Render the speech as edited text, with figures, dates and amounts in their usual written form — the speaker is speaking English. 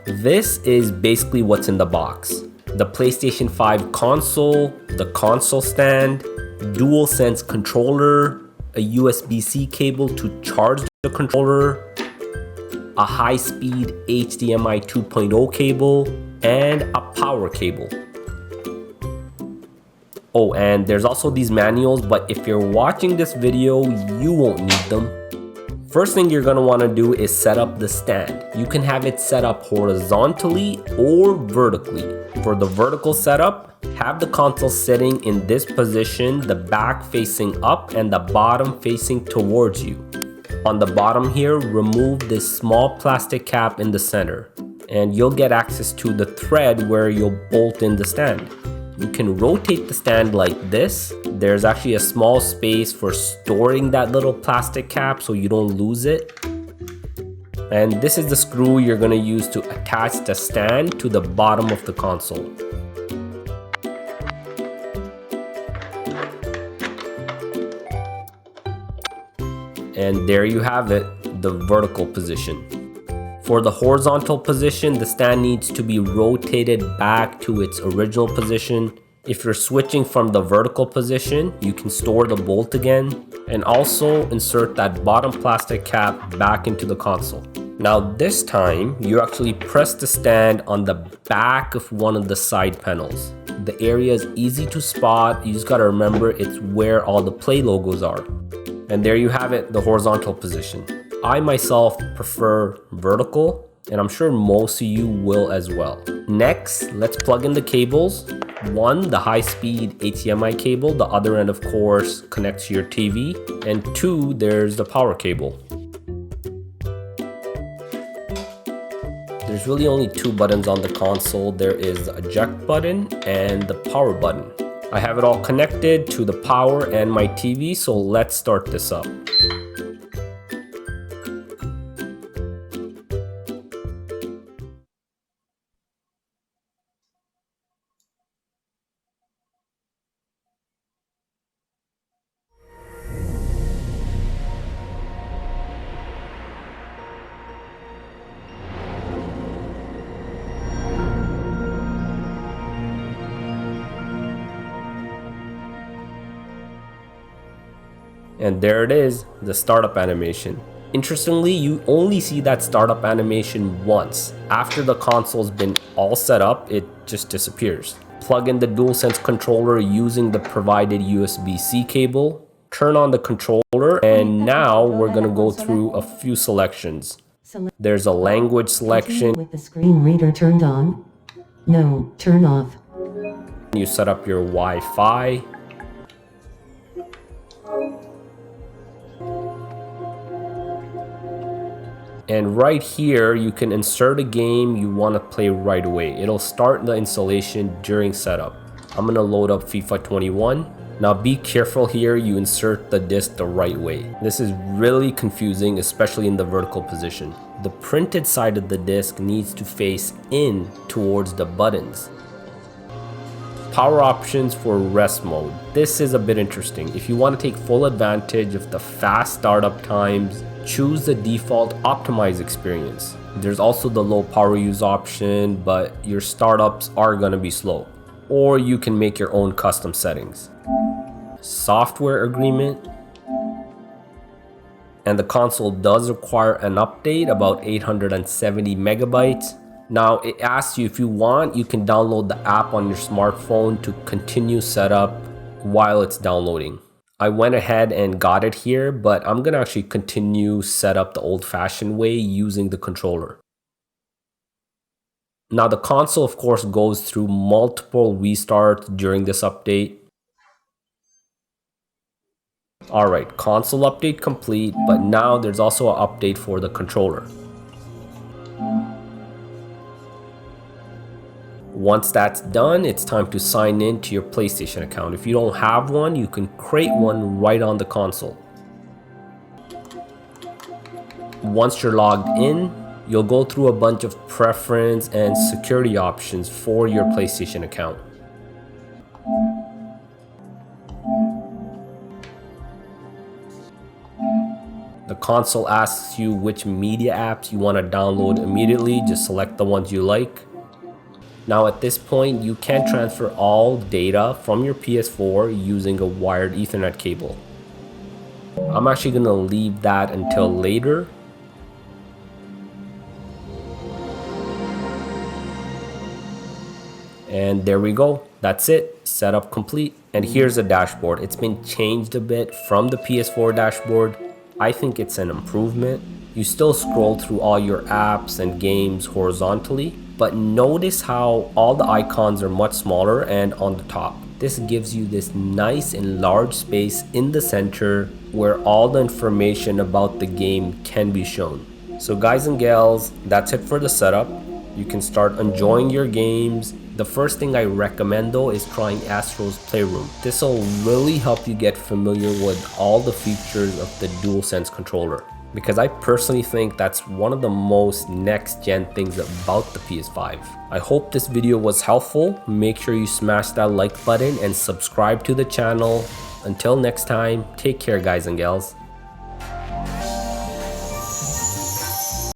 This is basically what's in the box. The PlayStation 5 console, the console stand, DualSense controller, a USB-C cable to charge the controller, a high-speed HDMI 2.0 cable, and a power cable. Oh, and there's also these manuals, but if you're watching this video, you won't need them. First thing you're gonna wanna do is set up the stand. You can have it set up horizontally or vertically. For the vertical setup, have the console sitting in this position, the back facing up and the bottom facing towards you. On the bottom here, remove this small plastic cap in the center, and you'll get access to the thread where you'll bolt in the stand. You can rotate the stand like this. There's actually a small space for storing that little plastic cap so you don't lose it. And this is the screw you're gonna use to attach the stand to the bottom of the console. And there you have it, the vertical position. For the horizontal position, the stand needs to be rotated back to its original position. If you're switching from the vertical position, you can store the bolt again and also insert that bottom plastic cap back into the console. Now this time, you actually press the stand on the back of one of the side panels. The area is easy to spot. You just gotta remember it's where all the Play logos are. And there you have it, the horizontal position. I myself prefer vertical, and I'm sure most of you will as well. Next, let's plug in the cables. One, the high-speed HDMI cable. The other end, of course, connects to your TV. And two, there's the power cable. There's really only two buttons on the console. There is the eject button and the power button. I have it all connected to the power and my TV, so let's start this up. And there it is, the startup animation. Interestingly, you only see that startup animation once. After the console's been all set up, it just disappears. Plug in the DualSense controller using the provided USB-C cable. Turn on the controller, and now we're gonna go through a few selections. There's a language selection. With the screen reader turned on. No, turn off. You set up your Wi-Fi. And right here, you can insert a game you want to play right away. It'll start the installation during setup. I'm gonna load up FIFA 21. Now be careful here, you insert the disc the right way. This is really confusing, especially in the vertical position. The printed side of the disc needs to face in towards the buttons. Power options for rest mode. This is a bit interesting. If you want to take full advantage of the fast startup times, choose the default optimized experience. There's also the low power use option, but your startups are gonna be slow. Or you can make your own custom settings. Software agreement. And the console does require an update, about 870 megabytes. Now it asks you if you want, you can download the app on your smartphone to continue setup while it's downloading. I went ahead and got it here, but I'm gonna actually continue setup the old-fashioned way using the controller. Now the console of course goes through multiple restarts during this update. Alright, console update complete, but now there's also an update for the controller. Once that's done, it's time to sign in to your PlayStation account. If you don't have one, you can create one right on the console. Once you're logged in, you'll go through a bunch of preference and security options for your PlayStation account. The console asks you which media apps you want to download immediately. Just select the ones you like. Now at this point, you can transfer all data from your PS4 using a wired Ethernet cable. I'm actually going to leave that until later. And there we go. That's it. Setup complete. And here's the dashboard. It's been changed a bit from the PS4 dashboard. I think it's an improvement. You still scroll through all your apps and games horizontally, but notice how all the icons are much smaller and on the top. This gives you this nice and large space in the center where all the information about the game can be shown. So guys and gals, that's it for the setup. You can start enjoying your games. The first thing I recommend though is trying Astro's Playroom. This will really help you get familiar with all the features of the DualSense controller, because I personally think that's one of the most next gen things about the PS5. I hope this video was helpful. Make sure you smash that like button and subscribe to the channel. Until next time, take care guys and gals.